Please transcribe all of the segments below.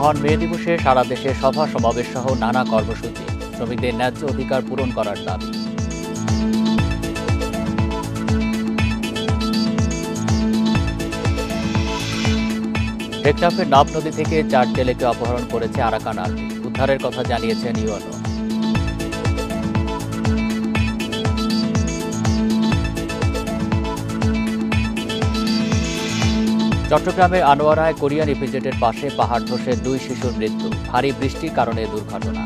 মহান মে দিবসে সারা দেশে সভা সমাবেশ সহ নানা কর্মসূচি, শ্রমিকদের ন্যায্য অধিকার পূরণ করার দাবি। টেকনাফের নাব নদী থেকে 4 জেলেকে অপহরণ করেছে আরাকান আর্মি, উদ্ধারের কথা জানিয়েছেন ইউএনও। চট্টগ্রামে আনোয়ারায় কোরিয়ান ইপিজেডের পাশে পাহাড় ধসে 2 শিশুর মৃত্যু, ভারী বৃষ্টির কারণে দুর্ঘটনা।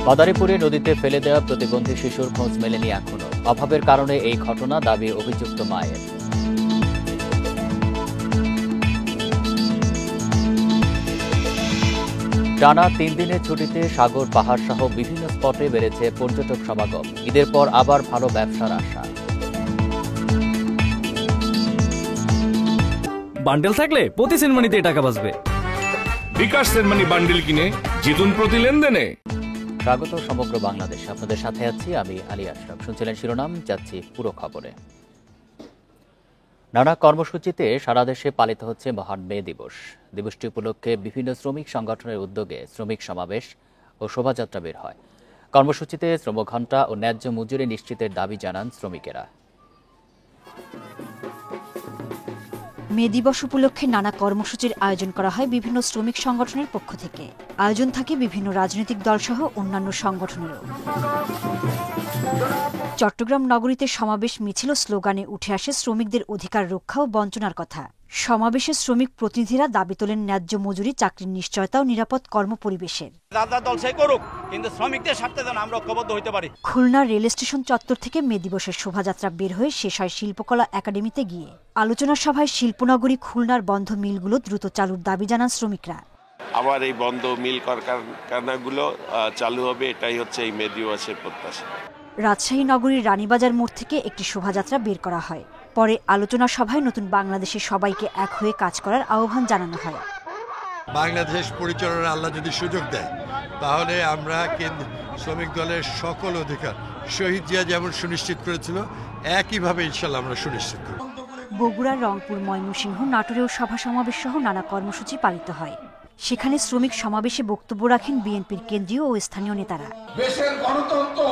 মাদারীপুরে নদীতে ফেলে দেওয়া প্রতিবন্ধী শিশুর খোঁজ মেলেনি এখনো, অভাবের কারণে এই ঘটনা, দাবি অভিযুক্ত মায়ের। টানা 3 দিনের ছুটিতে সাগর পাহাড় সহ বিভিন্ন স্পটে বেড়েছে পর্যটক সমাগম, ঈদের পর আবার ভালো ব্যবসার আশা। বান্ডেল থাকলে প্রতি সেনমানিতে টাকা বাঁচবে। বিকাশ সেনমানি বান্ডেল কিনে জিতুন প্রতি লেনদেনে। স্বাগত সমগ্র বাংলাদেশ, আপনাদের সাথে আছি আমি আলী আশরাফ। শুনছিলেন শিরোনাম, যাচ্ছি পুরো খবরে। নানা কর্মসূচিতে সারা দেশে পালিত হচ্ছে মহান মে দিবস। দিবসটি উপলক্ষে বিভিন্ন শ্রমিক সংগঠনের উদ্যোগে শ্রমিক সমাবেশ ও শোভাযাত্রা বের হয়। কর্মসূচিতে শ্রমঘণ্টা ও ন্যায্য মজুরি নিশ্চিতের দাবি জানান শ্রমিকেরা। মে দিবস উপলক্ষে নানা কর্মসূচির আয়োজন করা হয় বিভিন্ন শ্রমিক সংগঠনের পক্ষ থেকে। আয়োজন থাকে বিভিন্ন রাজনৈতিক দলসহ অন্যান্য সংগঠনেরও। চট্টগ্রাম নগরীতে সমাবেশ, মিছিল ও স্লোগানে উঠে আসে শ্রমিকদের অধিকার রক্ষা ও বঞ্চনার কথা। সমাবেশে শ্রমিক প্রতিনিধিরা দাবি তোলেন ন্যায্য মজুরি, চাকরির নিশ্চয়তা ও নিরাপদ কর্মপরিবেশের। খুলনা রেল স্টেশন চত্বর থেকে মে দিবসের শোভাযাত্রা বের হয়ে শেষ হয় শিল্পকলা একাডেমিতে গিয়ে। আলোচনা সভায় শিল্পনগরী খুলনার বন্ধ মিলগুলো দ্রুত চালুর দাবি জানান শ্রমিকরা। আবার এই বন্ধ মিল কারখানাগুলো চালু হবে, এটাই হচ্ছে এই মে দিবসের প্রত্যাশা। রাজশাহী নগরীর রানীবাজার মোড় থেকে একটি শোভাযাত্রা বের করা হয়। পরে আলোচনা সভায় নতুন বাংলাদেশে সবাইকে এক হয়ে কাজ করার আহ্বান জানানো হয়। বাংলাদেশ পরিচালনার আল্লাহ যদি সুযোগ দেয়, তাহলে আমরা শ্রমিক দলের সকল অধিকার শহীদ জিয়া যেমন সুনিশ্চিত করেছিল, একইভাবে ইনশাল্লাহ আমরা সুনিশ্চিত করব। বগুড়া, রংপুর, ময়মনসিংহ, নাটোরেও সভা সমাবেশ সহ নানা কর্মসূচি পালিত হয়। সেখানে শ্রমিক সমাবেশে বক্তব্য রাখেন বিএনপির কেন্দ্রীয় ও স্থানীয় নেতারা। দেশের গণতন্ত্র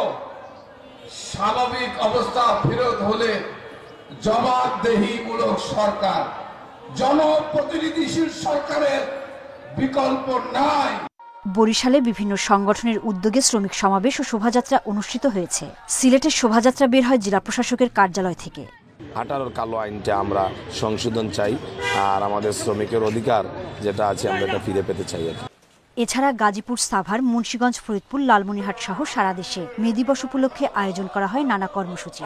স্বাভাবিক অবস্থা ফেরত হলে জবাবদেহিমূলক সরকার, জনপ্রতিনিধিশীল সরকারের বিকল্প নাই। বরিশালে বিভিন্ন সংগঠনের উদ্যোগে শ্রমিক সমাবেশ ও শোভাযাত্রা অনুষ্ঠিত হয়েছে। সিলেটের শোভাযাত্রা বের হয় জেলা প্রশাসকের কার্যালয় থেকে। 18 কালো আইনটা আমরা সংশোধন চাই, আর আমাদের শ্রমিকের অধিকার যেটা আছে আমরা এটা ফিরে পেতে চাই। এছাড়া গাজীপুর, সাভার, মুন্সিগঞ্জ, ফরিদপুর, লালমনিরহাট সহ সারা দেশে মে দিবস উপলক্ষে আয়োজন করা হয় নানা কর্মসূচি।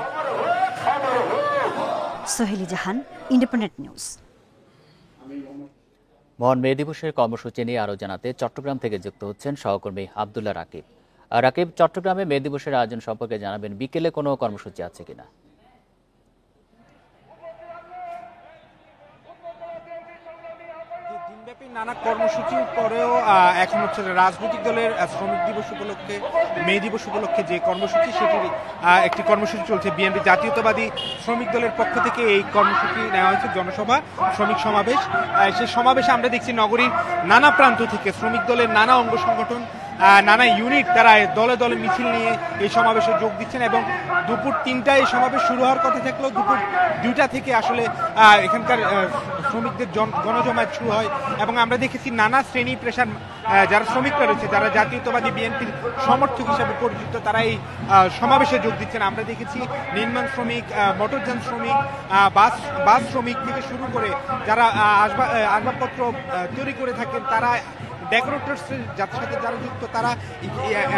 সোহেলি জাহান, ইন্ডিপেন্ডেন্ট নিউজ। মহান মে দিবসের কর্মসূচি নিয়ে আরও জানাতে চট্টগ্রাম থেকে যুক্ত হচ্ছেন সহকর্মী আব্দুল্লাহ রাকিব। রাকিব, চট্টগ্রামে মে দিবসের আয়োজন সম্পর্কে জানাবেন, বিকেলে কোনো কর্মসূচি আছে কিনা? নানা কর্মসূচির পরেও এখন হচ্ছে রাজনৈতিক দলের শ্রমিক দিবস উপলক্ষে, মে দিবস উপলক্ষে যে কর্মসূচি, সেটির একটি কর্মসূচি চলছে। বিএনপি জাতীয়তাবাদী শ্রমিক দলের পক্ষ থেকে এই কর্মসূচি নেওয়া হয়েছে, জনসভা, শ্রমিক সমাবেশ। সেই সমাবেশে আমরা দেখছি নগরীর নানা প্রান্ত থেকে শ্রমিক দলের নানা অঙ্গ সংগঠন, নানা ইউনিট, তারা দলে দলে মিছিল নিয়ে এই সমাবেশে যোগ দিচ্ছেন এবং দুপুর 3টায় এই সমাবেশ শুরু হওয়ার কথা থাকলেও দুপুর 2টা থেকে আসলে এখানকার শ্রমিকদের গণজমায়েত শুরু হয়। এবং আমরা দেখেছি নানা শ্রেণী পেশার যারা শ্রমিকরা রয়েছে, যারা জাতীয়তাবাদী বিএনপির সমর্থক হিসেবে পরিচিত, তারা এই সমাবেশে যোগ দিচ্ছেন। আমরা দেখেছি নির্মাণ শ্রমিক, মোটরযান শ্রমিক, বাস শ্রমিক থেকে শুরু করে যারা আসবাবপত্র তৈরি করে থাকেন, তারা ডেকোরেটরসের সাথে যারা যুক্ত, তারা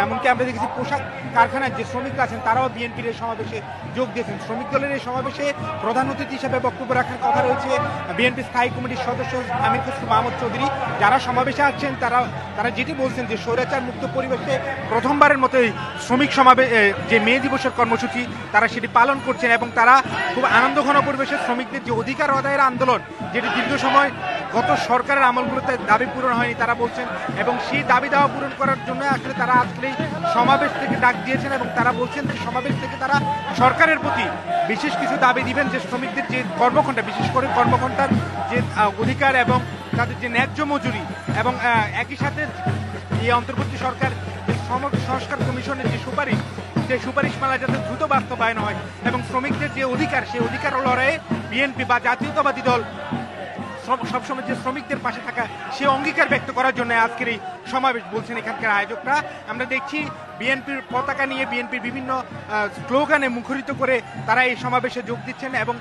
এমনকি আমরা দেখেছি পোশাক কারখানার যে শ্রমিকরা আছেন, তারাও বিএনপির এই সমাবেশে যোগ দিয়েছেন। শ্রমিক দলের এই সমাবেশে প্রধান অতিথি হিসেবে বক্তব্য রাখার কথা রয়েছে বিএনপি স্থায়ী কমিটির সদস্য আমির খসরু মাহমুদ চৌধুরী। যারা সমাবেশে আসছেন তারা যেটি বলছেন যে স্বৈরাচার মুক্ত পরিবেশে প্রথমবারের মতো শ্রমিক সমাবেশ, যে মে দিবসের কর্মসূচি, তারা সেটি পালন করছেন এবং তারা খুব আনন্দঘন পরিবেশে শ্রমিকদের যে অধিকার আদায়ের আন্দোলন, যেটি দীর্ঘ সময় গত সরকারের আমলগুলোতে দাবি পূরণ হয়নি তারা বলছেন, এবং সেই দাবি দাওয়া পূরণ করার জন্য আসলে তারা আজকে সমাবেশ থেকে ডাক দিয়েছেন এবং তারা বলছেন যে সমাবেশ থেকে তারা সরকারের প্রতি বিশেষ কিছু দাবি দিবেন, যে শ্রমিকদের যে কর্মঘণ্টা, বিশেষ করে কর্মঘণ্টার যে অধিকার এবং তাদের যে ন্যায্য মজুরি, এবং একই সাথে এই অন্তর্বর্তী সরকার যে সংস্কার কমিশনের যে সুপারিশ, সেই সুপারিশমালা যাতে দ্রুত বাস্তবায়ন হয় এবং শ্রমিকদের যে অধিকার, সেই অধিকার লড়াইয়ে বিএনপি বা জাতীয়তাবাদী দল সবসময় যে শ্রমিকদের পাশে থাকা সে অঙ্গীকার ব্যক্ত করার জন্য আজকের এই সমাবেশ বলছেন এখানকার আয়োজকরা। আমরা দেখছি বিএনপির পতাকা নিয়ে, বিএনপির বিভিন্ন স্লোগানে মুখরিত করে তারা এই সমাবেশে যোগ দিচ্ছেন এবং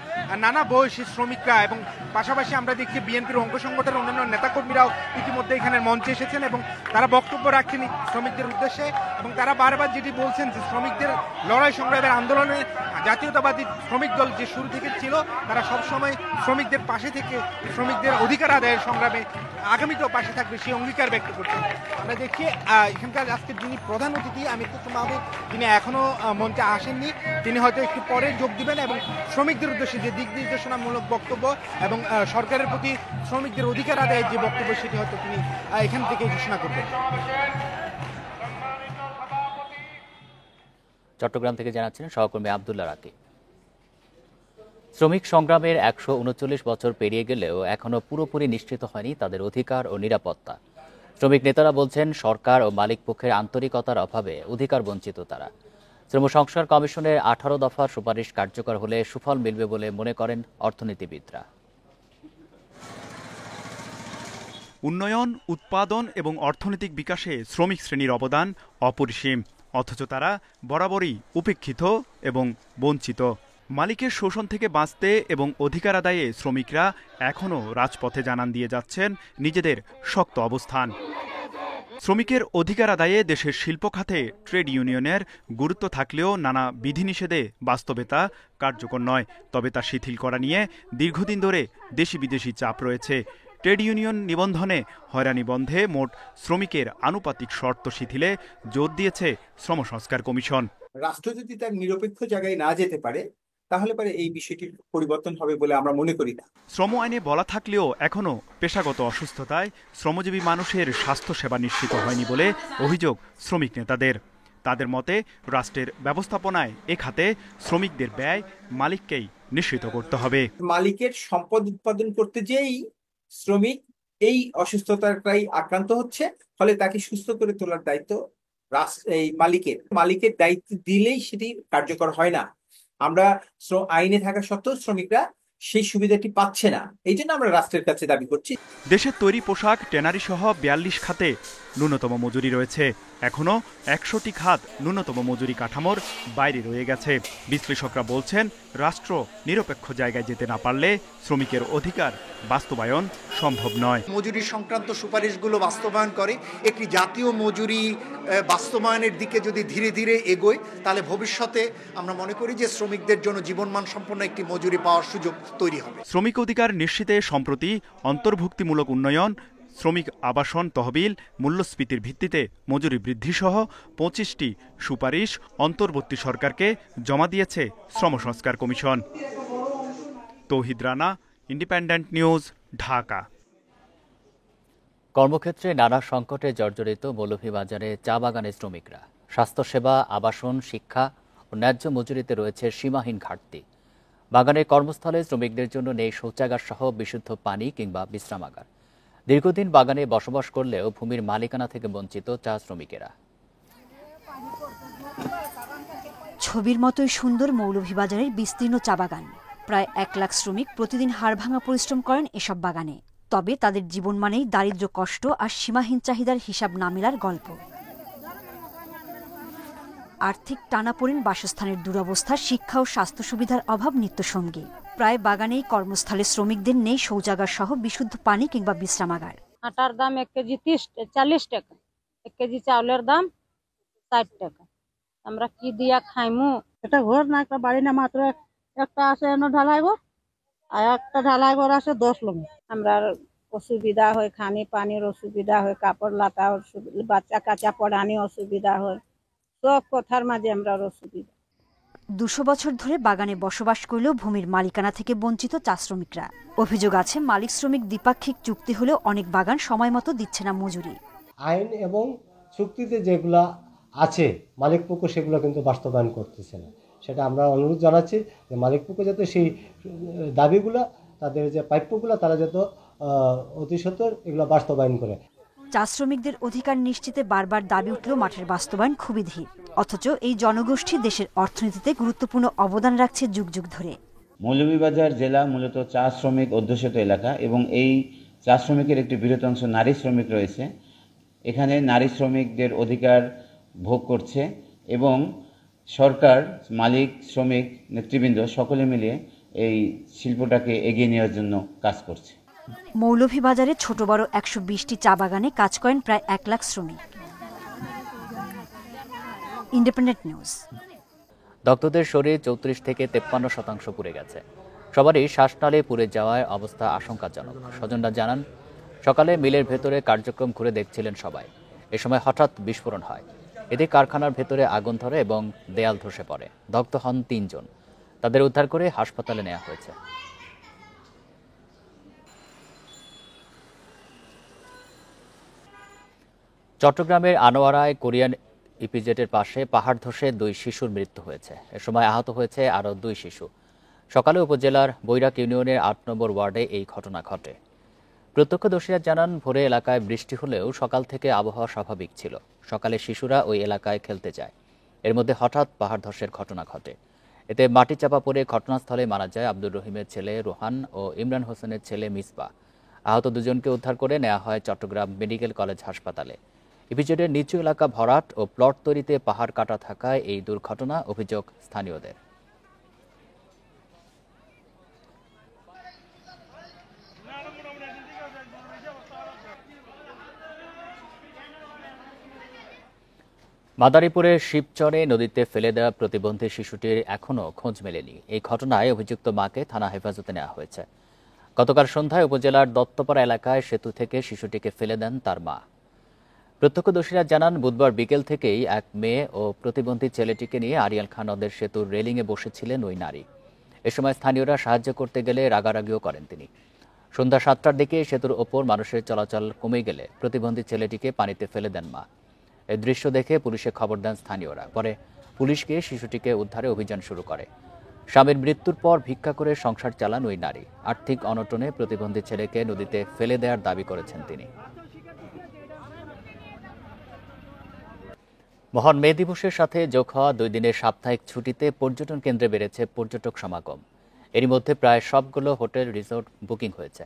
নানা বয়সী শ্রমিকরা, এবং পাশাপাশি আমরা দেখছি বিএনপির অঙ্গ সংগঠনের অন্যান্য নেতাকর্মীরাও ইতিমধ্যে এখানে মঞ্চে এসেছেন এবং তারা বক্তব্য রাখছেন শ্রমিকদের উদ্দেশ্যে, এবং তারা বারবার যেটি বলছেন যে শ্রমিকদের লড়াই সংগ্রামের আন্দোলনে জাতীয়তাবাদী শ্রমিক দল যে শুরু থেকে ছিল তারা সবসময় শ্রমিকদের পাশে থেকে শ্রমিকদের অধিকার আদায়ের সংগ্রামে আগামীতেও পাশে থাকবে সেই অঙ্গীকার ব্যক্ত করছেন। আমরা দেখি এখানকার আজকে যিনি প্রধান অতিথি আমির খসরু মাহবুব, তিনি এখনো মঞ্চে আসেননি, তিনি হয়তো একটু পরে যোগ দিবেন এবং শ্রমিকদের উদ্দেশ্যে যে দিক নির্দেশনামূলক বক্তব্য এবং সরকারের প্রতি শ্রমিকদের অধিকার আদায়ের যে বক্তব্য সেটি হয়তো তিনি এখান থেকে ঘোষণা করবেন। চট্টগ্রাম থেকে জানাচ্ছেন সহকর্মী আব্দুল্লাহ রাকিব। শ্রমিক সংগ্রামের 139 বছর পেরিয়ে গেলেও এখনো পুরোপুরি নিশ্চিত হয়নি তাদের অধিকার ও নিরাপত্তা। শ্রমিক নেতারা বলছেন সরকার ও মালিক পক্ষের আন্তরিকতার অভাবে অধিকার বঞ্চিত তারা। শ্রম সংস্কার কমিশনের 18 দফার সুপারিশ কার্যকর হলে সুফল মিলবে বলে মনে করেন অর্থনীতিবিদরা। উন্নয়ন, উৎপাদন এবং অর্থনৈতিক বিকাশে শ্রমিক শ্রেণীর অবদান অপরিসীম, অথচ তারা বরাবরই উপেক্ষিত এবং বঞ্চিত। মালিকের শোষণ থেকে বাঁচতে এবং অধিকার আদায়ে শ্রমিকরা এখনও রাজপথে জানান দিয়ে যাচ্ছেন নিজেদের শক্ত অবস্থান। শ্রমিকের অধিকার আদায়ে দেশের শিল্প খাতে ট্রেড ইউনিয়নের গুরুত্ব থাকলেও নানা বিধিনিষেধে বাস্তবে তা কার্যকর নয়। তবে তা শিথিল করা নিয়ে দীর্ঘদিন ধরে দেশি বিদেশি চাপ রয়েছে। ট্রেড ইউনিয়ন নিবন্ধনে হয়রানি বন্ধে মোট শ্রমিকের আনুপাতিক শর্ত শিথিলে জোর দিয়েছে শ্রম সংস্কার কমিশন। রাষ্ট্র যদি তার নিরপেক্ষ জায়গায় না যেতে পারে তাহলে পরে এই বিষয়টির পরিবর্তন হবে বলে আমরা মনে করি না। শ্রম আইনে বলা থাকলেও এখনও পেশাগত অসুস্থতায় শ্রমজীবী মানুষের স্বাস্থ্যসেবা নিশ্চিত হয়নি বলে অভিযোগ শ্রমিক নেতাদের। তাদের মতে রাষ্ট্রের ব্যবস্থাপনায় এ খাতে শ্রমিকদের ব্যয় মালিককেই নিশ্চিত করতে হবে। মালিকের সম্পদ উৎপাদন করতে যেই শ্রমিক এই অসুস্থতাটাই আক্রান্ত হচ্ছে, ফলে তাকে সুস্থ করে তোলার দায়িত্ব এই মালিকের দায়িত্ব দিলেই সেটি কার্যকর হয় না। আমরা আইনে থাকা সত্ত্বেও শ্রমিকরা সেই সুবিধাটি পাচ্ছে না, এই জন্য আমরা রাষ্ট্রের কাছে দাবি করছি। দেশের তৈরি পোশাক, ট্যানারি সহ 42 খাতে ন্যূনতম মজুরি রয়েছে। এখনো 100টি খাত ন্যূনতম মজুরি কাঠামোর বাইরে রয়ে গেছে। বিশ্লেষকরা বলছেন রাষ্ট্র নিরপেক্ষ জায়গায় যেতে না পারলে শ্রমিকের অধিকার বাস্তবায়ন সম্ভব নয়। মজুরি সংক্রান্ত সুপারিশগুলো বাস্তবায়ন করে একটি জাতীয় মজুরি বাস্তবায়নের দিকে যদি ধীরে ধীরে এগোয়, তাহলে ভবিষ্যতে আমরা মনে করি যে শ্রমিকদের জন্য জীবনমান সম্পন্ন একটি মজুরি পাওয়ার সুযোগ তৈরি হবে। শ্রমিক অধিকার নিশ্চিতে সম্প্রতি অন্তর্ভুক্তিমূলক উন্নয়ন, শ্রমিক আবাসন তহবিল, মূল্যস্ফীতির ভিত্তিতে মজুরি বৃদ্ধি সহ 25টি সুপারিশ অন্তর্বর্তী সরকারকে জমা দিয়েছে শ্রম সংস্কার কমিশন। তৌহিদ রানা, ইন্ডিপেন্ডেন্ট নিউজ, ঢাকা। কর্মক্ষেত্রে নানা সংকটে জর্জরিত মৌলভীবাজারে চা বাগানের শ্রমিকরা। স্বাস্থ্যসেবা, আবাসন, শিক্ষা ও ন্যায্য মজুরিতে রয়েছে সীমাহীন ঘাটতি। বাগানের কর্মস্থলে শ্রমিকদের জন্য নেই শৌচাগার সহ বিশুদ্ধ পানি কিংবা বিশ্রামাগার। দীর্ঘদিন বাগানে বসবাস করলেও ভূমির মালিকানা থেকে বঞ্চিত চা শ্রমিকেরা। ছবির মতোই সুন্দর মৌলভীবাজারের বিস্তীর্ণ চা বাগান। প্রায় 1 লাখ শ্রমিক প্রতিদিন হাড়ভাঙা পরিশ্রম করেন এসব বাগানে। তবে তাদের জীবন মানেই দারিদ্র্য, কষ্ট আর সীমাহীন চাহিদার হিসাব না মেলার গল্প। আর্থিক টানাপোড়েন, বাসস্থানের দুরবস্থা, শিক্ষা ও স্বাস্থ্য সুবিধার অভাব নিত্যসঙ্গী। প্রায় বাগানেই কর্মস্থলে শ্রমিকদের নেই শৌচাগার সহ বিশুদ্ধ পানি কিংবা বিশ্রামাগার। আটার দাম 1 কেজি 40 টাকা, 1 কেজি চাউলের দাম 60 টাকা। আমরা কি দিয়া খাইমু? এটা ঘর না, একটা বাড়ি না, মাত্র একটা আছে ঢালাই ঘর আর একটা ঢালাই ঘর আছে 10 লোক। আমরা অসুবিধা হয়, খানি পানির অসুবিধা হয়, কাপড় লাতা, বাচ্চা কাচ্চা পড়ানি অসুবিধা হয়, সব কথার মাঝে আমরা অসুবিধা। 200 বছর ধরে বাগানে বসবাস করলেও ভূমির মালিকানা থেকে বঞ্চিত চা শ্রমিকরা। অভিযোগ আছে মালিক শ্রমিক দ্বিপাক্ষিক চুক্তি হলেও অনেক বাগান সময় মতো দিচ্ছে না মজুরি। আইন এবং চুক্তিতে যেগুলা আছে মালিক পক্ষ সেগুলো কিন্তু বাস্তবায়ন করতেছে না। সেটা আমরা অনুরোধ জানাচ্ছি যে মালিক পক্ষ যাতে সেই দাবিগুলো, তাদের যে প্রাপ্যগুলো তারা যত অতি সত্বর এগুলো বাস্তবায়ন করে। চা শ্রমিকদের অধিকার নিশ্চিতে বারবার দাবি উঠলেও মাঠের বাস্তবায়ন খুবই ধীর। অথচ এই জনগোষ্ঠী দেশের অর্থনীতিতে গুরুত্বপূর্ণ অবদান রাখছে যুগ যুগ ধরে। মৌলভীবাজার জেলা মূলত চা শ্রমিক অধ্যুষিত এলাকা এবং এই চা শ্রমিকের একটি বৃহৎ অংশ নারী শ্রমিক রয়েছে। এখানে নারী শ্রমিকদের অধিকার ভোগ করছে এবং সরকার, মালিক, শ্রমিক, নেতৃবৃন্দ সকলে মিলিয়ে এই শিল্পটাকে এগিয়ে নেওয়ার জন্য কাজ করছে। মৌলভীবাজারে ছোট বড় 120টি চা বাগানে কাজ করেন প্রায় 1 লাখ শ্রমিক। Independent news. দগ্ধদের শরীর 34 থেকে 53% পুড়ে গেছে। সবারই শ্বাসনালী পুড়ে যাওয়ায় অবস্থা আশঙ্কাজনক। স্বজনরা জানান, সকালে মিলের ভেতরে কার্যক্রম ঘুরে দেখছিলেন সবাই। এ সময় হঠাৎ বিস্ফোরণ হয়। এতে কারখানার ভেতরে আগুন ধরে এবং দেয়াল ধসে পড়ে। দগ্ধ হন 3 জন। তাদের উদ্ধার করে হাসপাতালে নেওয়া হয়েছে। চট্টগ্রামের আনোয়ারায় কোরিয়ান ইপিজেটের পাশে পাহাড় ধসে 2 শিশুর মৃত্যু হয়েছে। এ সময় আহত হয়েছে আরও 2 শিশু। সকালে উপজেলার বৈরাক ইউনিয়নের 8 নম্বর ওয়ার্ডে এই ঘটনা ঘটে। প্রত্যক্ষদর্শীরা জানান, ভোরে এলাকায় বৃষ্টি হলেও সকাল থেকে আবহাওয়া স্বাভাবিক ছিল। সকালে শিশুরা ওই এলাকায় খেলতে যায়। এর মধ্যে হঠাৎ পাহাড় ধসের ঘটনা ঘটে। এতে মাটি চাপা পড়ে ঘটনাস্থলে মারা যায় আব্দুর রহিমের ছেলে রোহান ও ইমরান হোসেনের ছেলে মিসবা। আহত 2 জনকে উদ্ধার করে নেওয়া হয় চট্টগ্রাম মেডিকেল কলেজ হাসপাতালে। ইপিজেডের নিচু এলাকা ভরাট ও প্লট তৈরিতে পাহাড় কাটা থাকায় এই দুর্ঘটনা, অভিযোগ স্থানীয়দের। মাদারীপুরের শিবচরে নদীতে ফেলে দেওয়া প্রতিবন্ধী শিশুটির এখনও খোঁজ মেলেনি। এই ঘটনায় অভিযুক্ত মাকে থানা হেফাজতে নেওয়া হয়েছে। গতকাল সন্ধ্যায় উপজেলার দত্তপাড়া এলাকায় সেতু থেকে শিশুটিকে ফেলে দেন তার মা। প্রত্যক্ষদর্শীরা জানান, বুধবার বিকেল থেকেই এক মেয়ে ও প্রতিবন্ধী ছেলেটিকে নিয়ে আরিয়াল খান নদের সেতুর রেলিংয়ে বসেছিলেন ওই নারী। এ সময় স্থানীয়রা সাহায্য করতে গেলে রাগারাগিও করেন তিনি। সন্ধ্যা 7টার দিকে সেতুর ওপর মানুষের চলাচল কমে গেলে প্রতিবন্ধী ছেলেটিকে পানিতে ফেলে দেন মা। এই দৃশ্য দেখে পুলিশে খবর দেন স্থানীয়রা। পরে পুলিশ গিয়ে শিশুটিকে উদ্ধারে অভিযান শুরু করে। স্বামীর মৃত্যুর পর ভিক্ষা করে সংসার চালান ওই নারী। আর্থিক অনটনে প্রতিবন্ধী ছেলেকে নদীতে ফেলে দেওয়ার দাবি করেছেন তিনি। মহান মে দিবসের সাথে যোগ হওয়া 2 দিনের সাপ্তাহিক ছুটিতে পর্যটন কেন্দ্রে বেড়েছে পর্যটক সমাগম। এরই মধ্যে প্রায় সবগুলো হোটেল, রিসোর্ট বুকিং হয়েছে।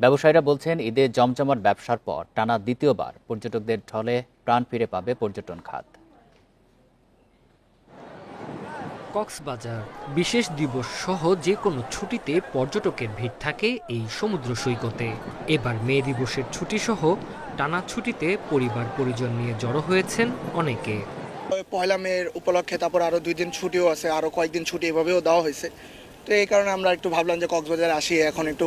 ব্যবসায়ীরা বলছেন, ঈদে জমজমাট ব্যবসার পর টানা দ্বিতীয়বার পর্যটকদের ঢলে প্রাণ ফিরে পাবে পর্যটন খাত। কক্সবাজার বিশেষ দিবস সহ যে কোনো ছুটিতে পর্যটকের ভিড় থাকে এই সমুদ্র সৈকতে। এবার মে দিবসের ছুটি সহ টানা ছুটিতে পরিবার পরিজন নিয়ে জড়ো হয়েছেন অনেকে। পয়লা মের উপলক্ষে তারপর আরো 2 দিন ছুটিও আছে, আরো কয়েকদিন ছুটি এভাবেও দেওয়া হয়েছে। তো এই কারণে আমরা একটু ভাবলাম যে কক্সবাজারে আসি। এখন একটু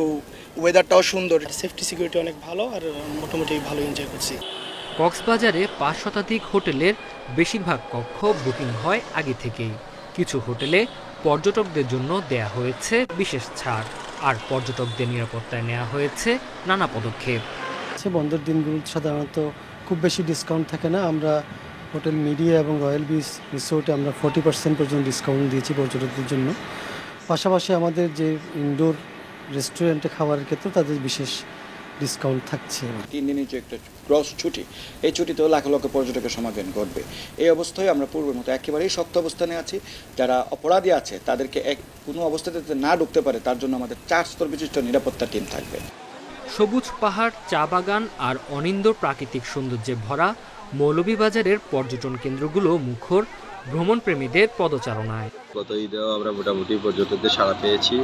ওয়েদারটাও সুন্দর, সেফটি সিকিউরিটি অনেক ভালো, আর মোটামুটি ভালো এনজয় করছি। কক্সবাজারে 5 শতাধিক হোটেলের বেশিরভাগ কক্ষ বুকিং হয় আগে থেকেই। কিছু হোটেলে পর্যটকদের জন্য দেয়া হয়েছে বিশেষ ছাড়, আর পর্যটকদের নিরাপত্তায় নেওয়া হয়েছে নানা পদক্ষেপ। বন্ধের দিনগুলো সাধারণত খুব বেশি ডিসকাউন্ট থাকে না। আমরা হোটেল মিডিয়া এবং রয়্যাল বিচ রিসোর্টে আমরা 40% পর্যন্ত ডিসকাউন্ট দিয়েছি পর্যটকদের জন্য। পাশাপাশি আমাদের যে ইনডোর রেস্টুরেন্টে খাবারের ক্ষেত্রে তাদের বিশেষ ডিসকাউন্ট থাকছে। 3 দিনের যে একটা ক্রস ছুটি, এই ছুটিতেও লাখ লক্ষ পর্যটকের সমাগম ঘটবে। এই অবস্থায় আমরা পূর্বের মতো একেবারেই শক্ত অবস্থানে আছি। যারা অপরাধী আছে তাদেরকে কোনো অবস্থাতে না ঢুকতে পারে তার জন্য আমাদের 4 স্তর বিশিষ্ট নিরাপত্তা টিম থাকবে। সবুজ পাহাড়, চা বাগান আর অনিন্দ্য প্রাকৃতিক সৌন্দর্যে ভরা মৌলভীবাজারের পর্যটন কেন্দ্রগুলো মুখর ভ্রমণপ্রেমীদের পদচারণায়। গত ঈদেও আমরা মোটামুটি পর্যটকদের সাড়া পেয়েছি।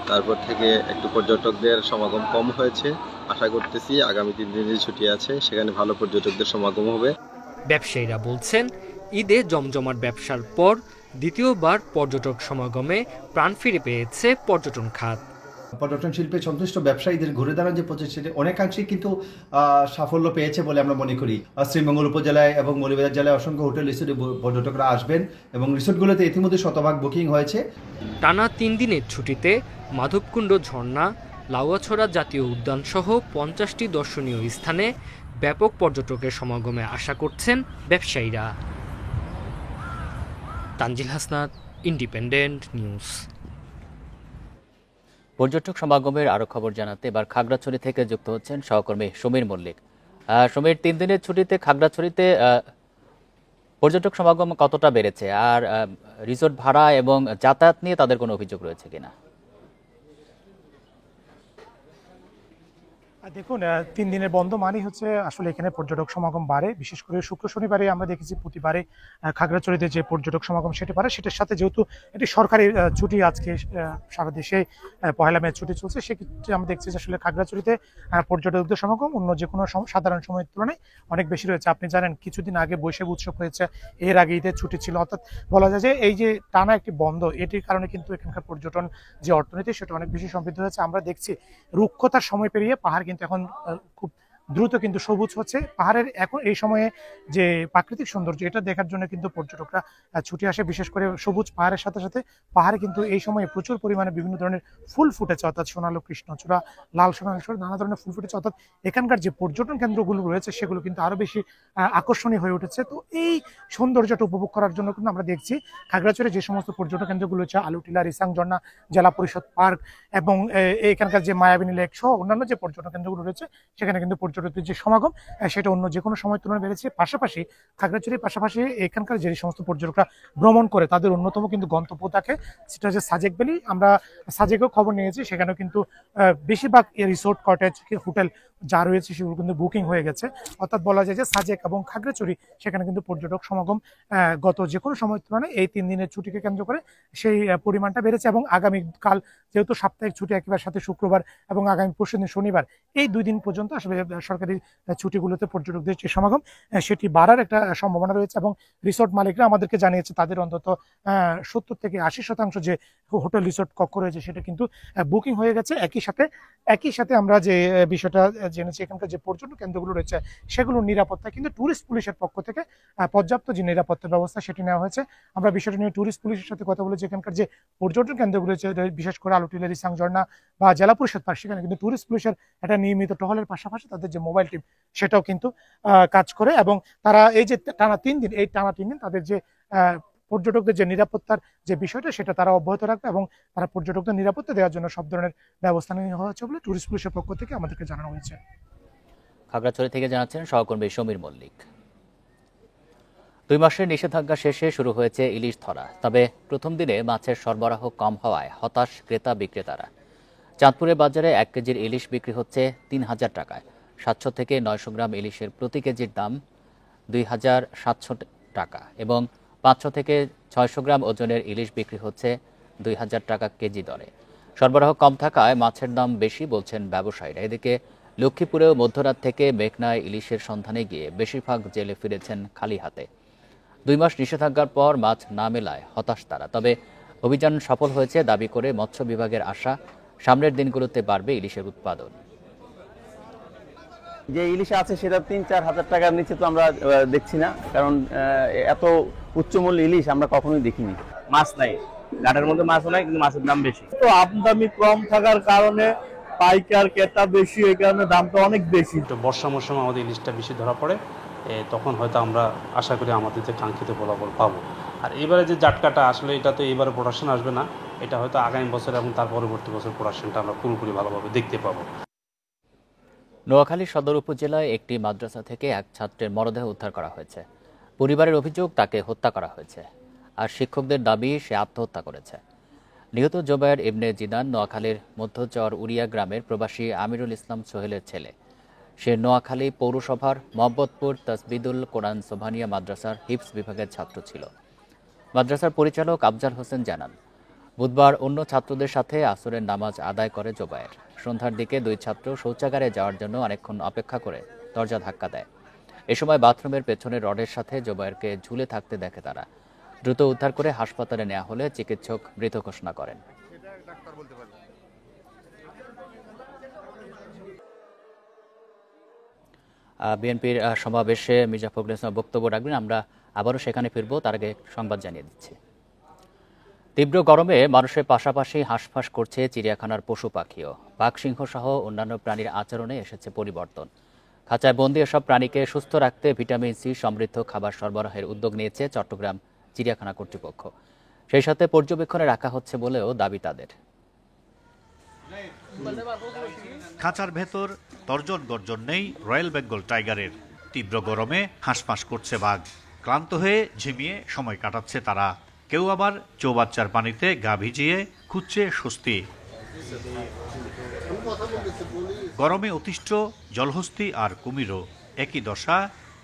তারপর থেকে একটু পর্যটকদের সমাগম কম হয়েছে। আশা করতেছি আগামী 3 দিনের ছুটি আছে, সেখানে ভালো পর্যটকদের সমাগম হবে। ব্যবসায়ীরা বলছেন, ঈদে জমজমাট ব্যবসার পর দ্বিতীয়বার পর্যটক সমাগমে প্রাণ ফিরে পেয়েছে পর্যটন খাত। পর্যটন শিল্পে সংশ্লিষ্ট ব্যবসায়ীদের ঘুরে দাঁড়ানোর যে প্রচেষ্টা অনেকাংশেই কিন্তু সাফল্য পেয়েছে বলে আমরা মনে করি। শ্রীমঙ্গল উপজেলায় এবং মৌলভীবাজার জেলায় অসংখ্য হোটেল রিসোর্টে পর্যটকরা আসবেন এবং রিসোর্টগুলোতে ইতিমধ্যে শতভাগ বুকিং হয়েছে। টানা 3 দিনের ছুটিতে মাধবকুণ্ড ঝর্ণা, লাউয়াছড়া জাতীয় উদ্যান সহ 50টি দর্শনীয় স্থানে ব্যাপক পর্যটকের সমাগমে আশা করছেন ব্যবসায়ীরা। Tanzil Hasnat, independent news. পর্যটক সমাগমের আরো খবর জানাতে এবার খাগড়াছড়ি থেকে যুক্ত হচ্ছেন সহকর্মী সমীর মল্লিক। সমীর, 3 দিনের ছুটিতে খাগড়াছড়িতে পর্যটক সমাগম কতটা বেড়েছে, আর রিসোর্ট ভাড়া এবং যাতায়াত নিয়ে তাদের কোনো অভিযোগ রয়েছে কিনা? দেখুন, 3 দিনের বন্ধ মানেই হচ্ছে আসলে এখানে পর্যটক সমাগম বাড়ে। বিশেষ করে শুক্র শনিবারে আমরা দেখেছি প্রতিবারে খাগড়াছড়িতে যে পর্যটক সমাগম সেটা বাড়ে। সেটার সাথে যেহেতু এটি সরকারি ছুটি, আজকে সারা দেশে 1 মে ছুটি চলছে, সেক্ষেত্রে আমরা দেখছি যে আসলে খাগড়াছড়িতে পর্যটকদের সমাগম অন্য যে কোনো সাধারণ সময়ের তুলনায় অনেক বেশি রয়েছে। আপনি জানেন কিছুদিন আগে বৈশাখ উৎসব হয়েছে, এর আগে ঈদের ছুটি ছিল। অর্থাৎ বলা যায় যে এই যে টানা একটি বন্ধ, এটির কারণে কিন্তু এখানকার পর্যটন যে অর্থনীতি সেটা অনেক বেশি সমৃদ্ধ হয়েছে। আমরা দেখছি রুক্ষতার সময় পেরিয়ে পাহাড় কিন্তু এখন খুব দ্রুত কিন্তু সবুজ হচ্ছে। পাহাড়ের এখন এই সময়ে যে প্রাকৃতিক সৌন্দর্য, এটা দেখার জন্য কিন্তু পর্যটকরা ছুটে আসে। বিশেষ করে সবুজ পাহাড়ের সাথে সাথে পাহাড়ে কিন্তু এই সময়ে প্রচুর পরিমাণে বিভিন্ন ধরনের ফুল ফুটেছে, অর্থাৎ সোনালু, কৃষ্ণচূড়া, লাল সোনালী, নানা ধরনের ফুল ফুটেছে। অর্থাৎ এখানকার যে পর্যটন কেন্দ্রগুলো রয়েছে সেগুলো কিন্তু আরো বেশি আকর্ষণীয় হয়ে উঠেছে। তো এই সৌন্দর্যটা উপভোগ করার জন্য কিন্তু আমরা দেখছি খাগড়াছড়ি যে সমস্ত পর্যটন কেন্দ্রগুলো হচ্ছে আলুটিলা, রিসাং ঝর্ণা, জেলা পরিষদ পার্ক এবং এখানকার যে মায়াবিনী লেক সহ অন্যান্য যে পর্যটন কেন্দ্রগুলো রয়েছে, সেখানে কিন্তু পর্যটকদের যে সমাগম সেটা অন্য যে কোনো সময় তুলনায় বেড়েছে। পাশাপাশি খাগড়াছড়ির পাশাপাশি এখানকার যে সমস্ত পর্যটকরা ভ্রমণ করে তাদের অন্যতম কিন্তু গন্তব্য থাকে, সেটা হচ্ছে সাজেক ভ্যালি। আমরা সাজেকেও খবর নিয়েছি, সেখানেও কিন্তু বেশিরভাগ রিসোর্ট, কটেজ, হোটেল যা রয়েছে সেগুলো কিন্তু বুকিং হয়ে গেছে। অর্থাৎ বলা যায় যে সাজেক এবং খাগড়াছড়ি সেখানে কিন্তু পর্যটক সমাগম গত যে কোনো সময়ের তুলনায় এই 3 দিনের ছুটিকে কেন্দ্র করে সেই পরিমাণটা বেড়েছে। এবং আগামীকাল যেহেতু সাপ্তাহিক ছুটি একেবারে সাথে শুক্রবার এবং আগামী পরশুদিন শনিবার, এই 2 দিন পর্যন্ত আসলে সরকারি ছুটিগুলোতে পর্যটকদের যে সমাগম সেটি বাড়ার একটা সম্ভাবনা রয়েছে। এবং রিসোর্ট মালিকরা আমাদেরকে জানিয়েছে তাদের অন্তত 70 থেকে 80% যে হোটেল রিসোর্ট কক্ষ রয়েছে সেটা কিন্তু বুকিং হয়ে গেছে। একই সাথে আমরা যে বিষয়টা জেনেছি, এখানকার যে পর্যটন কেন্দ্রগুলো রয়েছে সেগুলোর নিরাপত্তা কিন্তু ট্যুরিস্ট পুলিশের পক্ষ থেকে পর্যাপ্ত যে নিরাপত্তা ব্যবস্থা সেটি নেওয়া হয়েছে। আমরা বিষয়টা নিয়ে ট্যুরিস্ট পুলিশের সাথে কথা বলেছি। এখানকার যে পর্যটন কেন্দ্রগুলো রয়েছে, বিশেষ করে আলুটিলা, রিসাং ঝর্ণা বা জেলা পরিষদ পার্ক, সেখানে কিন্তু ট্যুরিস্ট পুলিশের একটা নিয়মিত টহলের পাশাপাশি তাদের যে মোবাইল টিম সেটাও কিন্তু কাজ করে। এবং তারা এই যে টানা 3 দিন তাদের যে পর্যটকদের যে নিরাপত্তার যে বিষয়টা সেটা তারা অব্যাহত রাখবে এবং তারা পর্যটকদের নিরাপত্তা দেওয়ার জন্য সব ধরনের ব্যবস্থা নেওয়া হচ্ছে বলে ট্যুরিস্ট পুলিশের পক্ষ থেকে আমাদেরকে জানানো হয়েছে। খাগড়াছড়ি থেকে জানাচ্ছেন সহকর্মী সমীর মল্লিক। 2 মাসের নিষেধাজ্ঞা শেষে শুরু হয়েছে ইলিশ ধরা, তবে প্রথম দিনে মাছের সরবরাহ কম হওয়ায় হতাশ ক্রেতা বিক্রেতারা। চাঁদপুরের বাজারে 1 কেজির ইলিশ বিক্রি হচ্ছে 3000 টাকায়। 700 থেকে 900 গ্রাম ইলিশের প্রতি কেজির দাম 2700 টাকা এবং 500 থেকে 600 গ্রাম ওজনের ইলিশ বিক্রি হচ্ছে 2000 টাকা কেজি দরে। সরবরাহ কম থাকায় মাছের দাম বেশি বলছেন ব্যবসায়ীরা। এদিকে লক্ষ্মীপুরেও মধ্যরাত থেকে মেঘনায় ইলিশের সন্ধানে গিয়ে বেশিরভাগ জেলে ফিরেছেন খালি হাতে। 2 মাস নিষেধাজ্ঞার পর মাছ না মেলায় হতাশ তারা। তবে অভিযান সফল হয়েছে দাবি করে মৎস্য বিভাগের আশা, সামনের দিনগুলোতে বাড়বে ইলিশের উৎপাদন। যে ইলিশ আছে সেটা 3-4 হাজার টাকার নিচে তো আমরা দেখছি না, কারণ এত উচ্চমূল্য ইলিশ আমরা কখনোই দেখিনি। মাছ নাই, ঘাটের মধ্যে মাছও নাই, কিন্তু মাছের দাম বেশি। তো আমদানি কম থাকার কারণে পাইকার ক্রেতা বেশি, এই কারণে দামটা অনেক বেশি। তো বর্ষা মৌসুমে আমাদের ইলিশটা বেশি ধরা পড়ে, তখন হয়তো আমরা আশা করি আমাদের যে কাঙ্ক্ষিত ফলাফল পাবো। আর এবারে যে জাটকাটা আসলে এটা তো এবারে প্রোডাকশন আসবে না, এটা হয়তো আগামী বছর এবং তার পরবর্তী বছর প্রোডাকশনটা আমরা পুরোপুরি ভালোভাবে দেখতে পাবো। নোয়াখালী সদর উপজেলায় একটি মাদ্রাসা থেকে এক ছাত্রের মরদেহ উদ্ধার করা হয়েছে। পরিবারের অভিযোগ তাকে হত্যা করা হয়েছে, আর শিক্ষকদের দাবি সে আত্মহত্যা করেছে। নিহত জোবায়ের ইবনে জিদান নোয়াখালীর মধ্যচর উড়িয়া গ্রামের প্রবাসী আমিরুল ইসলাম সোহেলের ছেলে। সে নোয়াখালী পৌরসভার মোহাম্মদপুর তসবিদুল কোরআন সোভানিয়া মাদ্রাসার হিফজ বিভাগের ছাত্র ছিল। মাদ্রাসার পরিচালক আফজাল হোসেন জানান, বুধবার অন্য ছাত্রদের সাথে আসরের নামাজ আদায় করে জোবায়ের। সন্ধ্যার দিকে 2 ছাত্র শৌচাগারে যাওয়ার জন্য অনেকক্ষণ অপেক্ষা করে দরজা ধাক্কা দেয়। এ সময় বাথরুমের পেছনে রডের সাথে জোবায়েরকে ঝুলে থাকতে দেখে তারা। দ্রুত উদ্ধার করে হাসপাতালে নেওয়া হলে চিকিৎসক মৃত ঘোষণা করেন। বিএনপির সমাবেশে মির্জা ফখরুল ইসলাম বক্তব্য রাখবেন, আমরা আবারও সেখানে ফিরবো, তার আগে সংবাদ জানিয়ে দিচ্ছি। তীব্র গরমে মানুষের পাশাপাশি হাঁসফাঁস করছে চিড়িয়াখানার পশু পাখিও। বাঘ, সিংহ সহ অন্যান্য প্রাণীর আচরণে এসেছে পরিবর্তন। খাঁচায় বন্দি এসব প্রাণীকে সুস্থ রাখতে ভিটামিন সি সমৃদ্ধ খাবার সরবরাহের উদ্যোগ নিয়েছে চট্টগ্রাম চিড়িয়াখানা কর্তৃপক্ষ। সেই সাথে পর্যবেক্ষণে রাখা হচ্ছে বলেও দাবি তাদের। খাঁচার ভেতর তর্জন গর্জন নেই রয়্যাল বেঙ্গল টাইগারের। তীব্র গরমে হাঁসফাঁস করছে বাঘ। ক্লান্ত হয়ে ঝিমিয়ে সময় কাটাচ্ছে তারা। কেউ আবার চৌবাচ্চার পানিতে গা ভিজিয়ে খুঁজছে স্বস্তি। গরমে অতিষ্ঠ জলহস্তি আর কুমিরও। একই দশা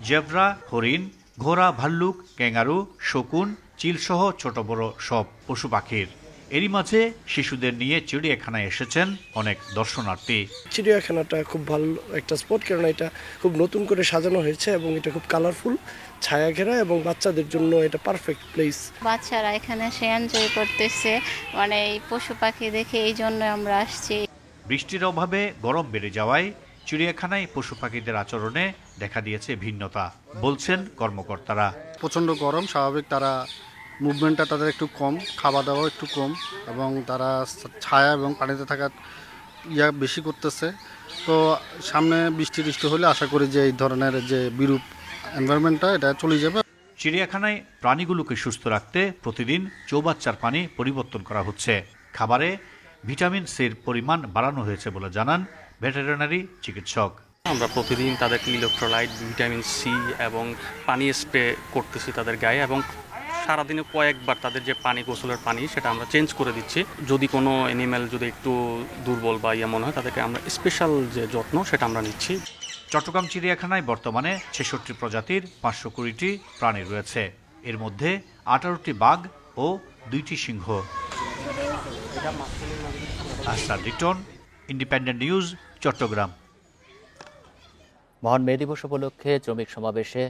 জেব্রা, হরিণ, ঘোড়া, ভাল্লুক, ক্যাঙ্গারু, শকুন, চিলসহ ছোট বড় সব পশু পাখির। এরই মাঝে শিশুদের নিয়ে চিড়িয়াখানায় এসেছেন অনেক দর্শনার্থী। চিড়িয়াখানাটা খুব ভালো একটা স্পট, কারণ এটা খুব নতুন করে সাজানো হয়েছে এবং এটা খুব কালারফুল, ছায়া ঘেরা এবং বাচ্চাদের জন্য এটা পারফেক্ট প্লেস। বাচ্চারা এখানে সে এনজয় করতেছে, মানে এই পশু পাখি দেখে, এই জন্য আমরা আসছি। বৃষ্টির অভাবে গরম বেড়ে যাওয়ায় চিড়িয়াখানায় পশু পাখিদের আচরণে দেখা দিয়েছে ভিন্নতা, বলছেন কর্মকর্তারা। প্রচণ্ড গরম, স্বাভাবিক তারা মুভমেন্টটা তাদের একটু কম, খাওয়া দাওয়া একটু কম, এবং তারা ছায়া এবং পানিতে থাকার বেশি করতেছে। তো সামনে বৃষ্টি হলে আশা করি যে এই ধরনের যে বিরূপ এনভায়রনমেন্টটা এটা চলে যাবে। চিড়িয়াখানায় প্রাণীগুলোকে সুস্থ রাখতে প্রতিদিন চৌবাচ্চার পানি পরিবর্তন করা হচ্ছে। খাবারে ভিটামিন সির পরিমাণ বাড়ানো হয়েছে বলে জানান ভেটেরিনারি চিকিৎসক। আমরা প্রতিদিন তাদেরকে ইলেকট্রোলাইট, ভিটামিন সি এবং পানি স্প্রে করতেছি তাদের গায়ে, এবং সারাদিনে কয়েকবার তাদের যে পানি, গোসলের পানি, সেটা আমরা চেঞ্জ করে দিচ্ছি। যদি কোনো অ্যানিম্যাল যদি একটু দুর্বল বা মনে হয়, তাদেরকে আমরা স্পেশাল যে যত্ন সেটা আমরা নিচ্ছি। চট্টগ্রাম চিড়িয়াখানায় বর্তমানে 66 প্রজাতির 520টি প্রাণী রয়েছে। এর মধ্যে 18টি বাঘ ও 2টি সিংহ। Asad Riton, Independent News, Chattogram. মহান মে দিবস উপলক্ষে শ্রমিক সমাবেশে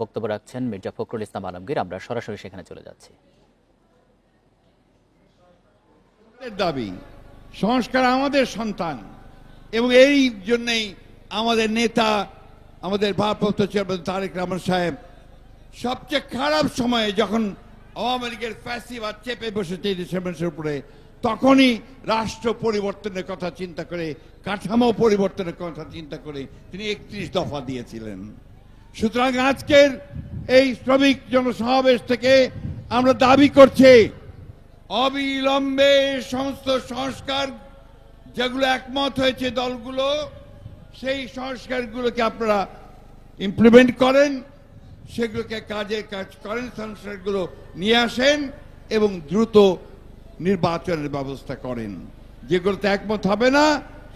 বক্তব্য রাখছেন মির্জা ফখরুল ইসলাম আলমগীর। আমরা সরাসরি সেখানে চলে যাচ্ছি। দাবি সংস্কার আমাদের সন্তান, এবং এই জন্যই আমাদের নেতা, আমাদের ভারপ্রাপ্ত চেয়ারম্যান তারেক রহমান সাহেব সবচেয়ে খারাপ সময়ে যখন আওয়ামী লীগের ফ্যাসিবাদ চেপে বসেছে এই দেশের মানুষের উপরে, তখনই রাষ্ট্র পরিবর্তনের কথা চিন্তা করে, কাঠামো পরিবর্তনের কথা চিন্তা করে তিনি 31 দফা দিয়েছিলেন। সুতরাং আজকের এই শ্রমিক জনসমাবেশ থেকে আমরা দাবি করছি অবিলম্বে সমস্ত সংস্কার যেগুলো একমত হয়েছে দলগুলো, সেই সংস্কারগুলোকে আপনারা ইমপ্লিমেন্ট করেন, সেগুলোকে কাজ করেন, সংস্কারগুলো নিয়ে আসেন এবং দ্রুত নির্বাচনের ব্যবস্থা করেন। যেগুলোতে একমত হবে না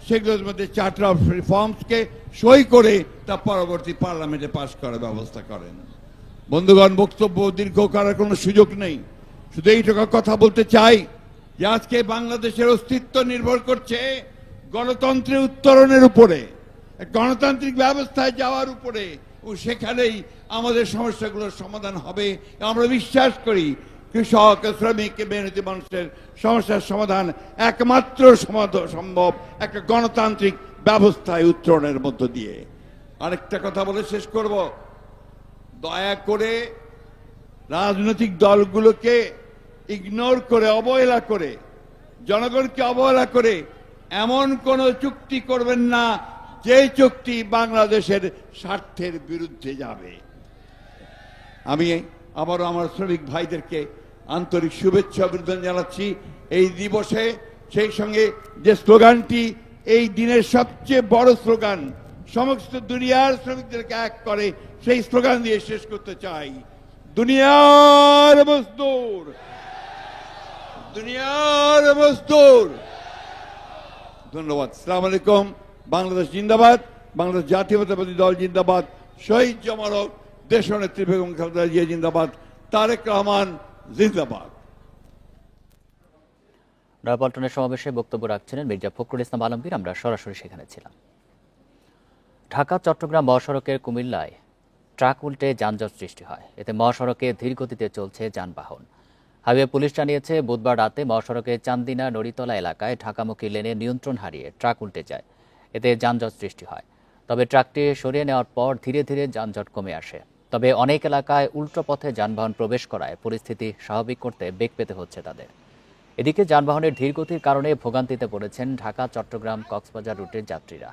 সেগুলোর মধ্যে চার্টার অফ রিফর্মসকে সই করে তা পরবর্তী পার্লামেন্টে পাশ করার ব্যবস্থা করেন। বন্ধুগণ, বক্তব্য দীর্ঘ করার কোনো সুযোগ নেই, শুধু এইটুকু কথা বলতে চাই যে আজকে বাংলাদেশের অস্তিত্ব নির্ভর করছে গণতন্ত্রের উত্তরণের উপরে, গণতান্ত্রিক ব্যবস্থায় যাওয়ার উপরে, ও সেখানেই আমাদের সমস্যাগুলোর সমাধান হবে। আমরা বিশ্বাস করি কৃষক, শ্রমিক, মেহনতি মানুষের সমস্যার সমাধান একমাত্র সম্ভব একটা গণতান্ত্রিক ব্যবস্থায় উত্তরণের মধ্য দিয়ে। আরেকটা কথা বলে শেষ করব, দয়া করে রাজনৈতিক দলগুলোকে ইগনোর করে, অবহেলা করে, জনগণকে অবহেলা করে এমন কোন চুক্তি করবেন না যে চুক্তি বাংলাদেশের স্বার্থের বিরুদ্ধে যাবে। আমি আবারও আমার শ্রমিক ভাইদেরকে আন্তরিক শুভেচ্ছা অভিনন্দন জানাচ্ছি এই দিবসে। সেই সঙ্গে যে স্লোগানটি এই দিনের সবচেয়ে বড় স্লোগান, সমস্ত দুনিয়ার শ্রমিকদেরকে এক করে, সেই স্লোগান দিয়ে শেষ করতে চাই, দুনিয়ার মজদুর, দুনিয়ার মজদুর। ধন্যবাদ। আসসালামু আলাইকুম। বাংলাদেশ জিন্দাবাদ, বাংলাদেশ জাতীয়তাবাদী দল জিন্দাবাদ, শহীদ জমারক দেশনেত্রী বেগম খালেদা জিয়া জিন্দাবাদ, তারেক রহমান জিন্দাবাদ। নয়াপল্টনের সমাবেশে বক্তব্য রাখছিলেন মির্জা ফখরুল ইসলাম আলমগীর। আমরা সরাসরি সেখানে ছিলাম। ঢাকা চট্টগ্রাম মহাসড়কের কুমিল্লায় ট্রাক উল্টে যানজট সৃষ্টি হয়। এতে মহাসড়কে ধীর গতিতে চলছে যানবাহন। হাইওয়ে পুলিশ জানিয়েছে, বুধবার রাতে মহাসড়কের চান্দিনা নড়িতলা এলাকায় ঢাকামুখী লেনে নিয়ন্ত্রণ হারিয়ে ট্রাক উল্টে যায়। এতে যানজট সৃষ্টি হয়। তবে ট্রাকটি সরিয়ে নেওয়ার পর ধীরে ধীরে যানজট কমে আসে। তবে অনেক এলাকায় উল্টো পথে যানবাহন প্রবেশ করায় পরিস্থিতি স্বাভাবিক করতে বেগ পেতে হচ্ছে তাদের। এদিকে যানবাহনের ধীরগতির কারণে ভোগান্তিতে পড়েছেন ঢাকা, চট্টগ্রাম, কক্সবাজার রুটের যাত্রীরা।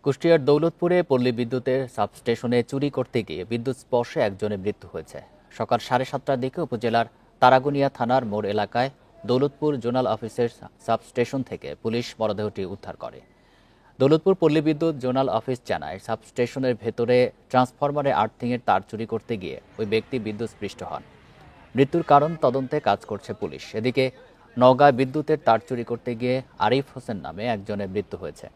কুষ্টিয়ার দৌলতপুরে পল্লী বিদ্যুতের সাবস্টেশনে চুরি করতে গিয়ে বিদ্যুৎ স্পর্শে একজনের মৃত্যু হয়েছে। সকাল 7:30টার দিকে উপজেলার তারাগুনিয়া থানার মোড় এলাকায় দৌলতপুর জোনাল অফিসের সাবস্টেশন থেকে পুলিশ মরদেহটি উদ্ধার করে। দৌলতপুর পল্লী বিদ্যুৎ জোনাল অফিস জানায়, সাবস্টেশনের ভেতরে ট্রান্সফরমারে আর্থিংয়ের তার চুরি করতে গিয়ে ওই ব্যক্তি বিদ্যুৎস্পৃষ্ট হন। মৃত্যুর কারণ তদন্তে কাজ করছে পুলিশ। এদিকে নওগাঁ বিদ্যুতের তার চুরি করতে গিয়ে আরিফ হোসেন নামে একজনের মৃত্যু হয়েছে।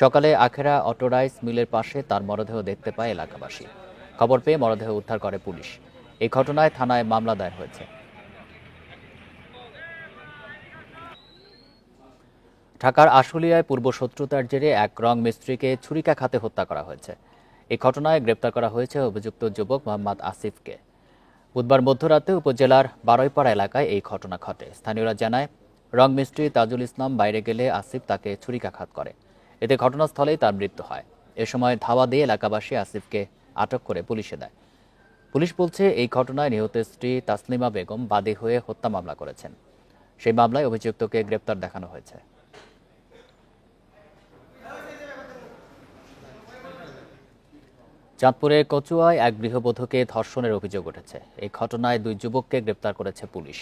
সকালে আখেরা অটোরাইস মিলের পাশে তার মরদেহ দেখতে পায় এলাকাবাসী। খবর পেয়ে মরদেহ উদ্ধার করে পুলিশ। এই ঘটনায় থানায় মামলা দায়ের হয়েছে। ঢাকার আশুলিয়ায় পূর্বশত্রুতার জেরে এক রং মিস্ত্রিকে ছুরিকাঘাতে হত্যা করা হয়েছে। এই ঘটনায় গ্রেপ্তার করা হয়েছে অভিযুক্ত যুবক মোহাম্মদ আসিফকে। বুধবার মধ্যরাতে উপজেলার বারৈপাড়া এলাকায় এই ঘটনা ঘটে। স্থানীয়রা জানায়, রং মিস্ত্রি তাজুল ইসলাম বাইরে গেলে আসিফ তাকে ছুরিকাঘাত করে। এতে ঘটনাস্থলেই তার মৃত্যু হয়। এ সময় ধাওয়া দিয়ে এলাকাবাসী আসিফকে আটক করে পুলিশে দেয়। পুলিশ বলছে, এই ঘটনায় নিহতের স্ত্রী তাসলিমা বেগম বাদী হয়ে হত্যা মামলা করেছেন। সেই মামলায় অভিযুক্তকে গ্রেপ্তার দেখানো হয়েছে। চাঁদপুরে কচুয়ায় এক গৃহবধূকে ধর্ষণের অভিযোগ উঠেছে। এই ঘটনায় 2 যুবককে গ্রেপ্তার করেছে পুলিশ।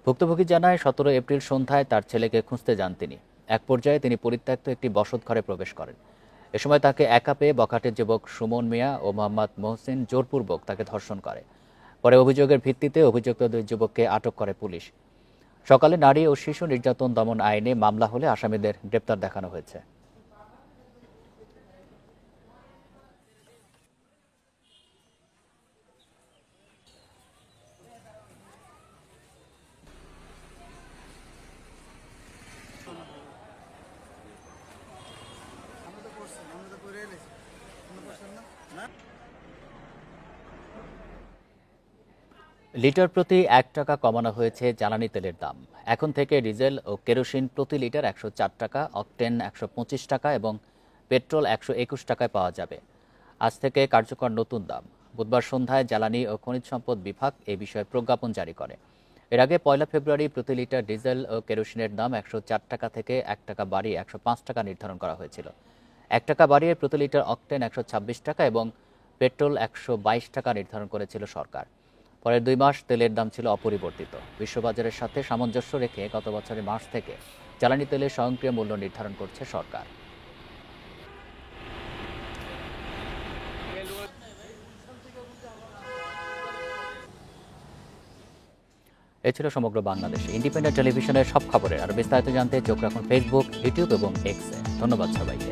ভুক্তভোগী জানায়, 17 এপ্রিল সন্ধ্যায় তার ছেলেকে খুঁজতে যান তিনি। এক পর্যায়ে তিনি পরিত্যক্ত একটি বসতঘরে প্রবেশ করেন। এ সময় তাকে একা পেয়ে বখাটের যুবক সুমন মিয়া ও মোহাম্মদ মোহসিন জোরপূর্বক তাকে ধর্ষণ করে। পরে অভিযোগের ভিত্তিতে অভিযুক্ত 2 যুবককে আটক করে পুলিশ। সকালে নারী ও শিশু নির্যাতন দমন আইনে মামলা হলে আসামিদের গ্রেপ্তার দেখানো হয়েছে। লিটার প্রতি 1 টাকা কমানো হয়েছে জ্বালানি তেলের দাম। এখন থেকে ডিজেল ও কেরোসিন প্রতি লিটার 104 টাকা, অকটেন 125 টাকা এবং পেট্রোল 121 টাকায় পাওয়া যাবে। আজ থেকে কার্যকর নতুন দাম। বুধবার সন্ধ্যায় জ্বালানি ও খনিজ সম্পদ বিভাগ এই বিষয়ে প্রজ্ঞাপন জারি করে। এর আগে 1 ফেব্রুয়ারি প্রতি লিটার ডিজেল ও কেরোসিনের দাম 104 টাকা থেকে 1 টাকা বাড়িয়ে 105 টাকা নির্ধারণ করা হয়েছিল। 1 টাকা বাড়িয়ে প্রতি লিটার অকটেন 126 টাকা এবং পেট্রোল 122 টাকা নির্ধারণ করেছিল সরকার। পরের 2 মাস তেলের দাম ছিল অপরিবর্তিত। বিশ্ববাজারের সাথে সামঞ্জস্য রেখে গত বছরের মার্চ থেকে জ্বালানি তেলের স্বয়ংক্রিয় মূল্য নির্ধারণ করছে সরকার। এ ছিল সমগ্র বাংলাদেশ ইন্ডিপেন্ডেন্ট টেলিভিশনের সব খবরের। আর বিস্তারিত জানতে চোখ রাখুন ফেসবুক, ইউটিউব এবং এক্সে। ধন্যবাদ সবাইকে।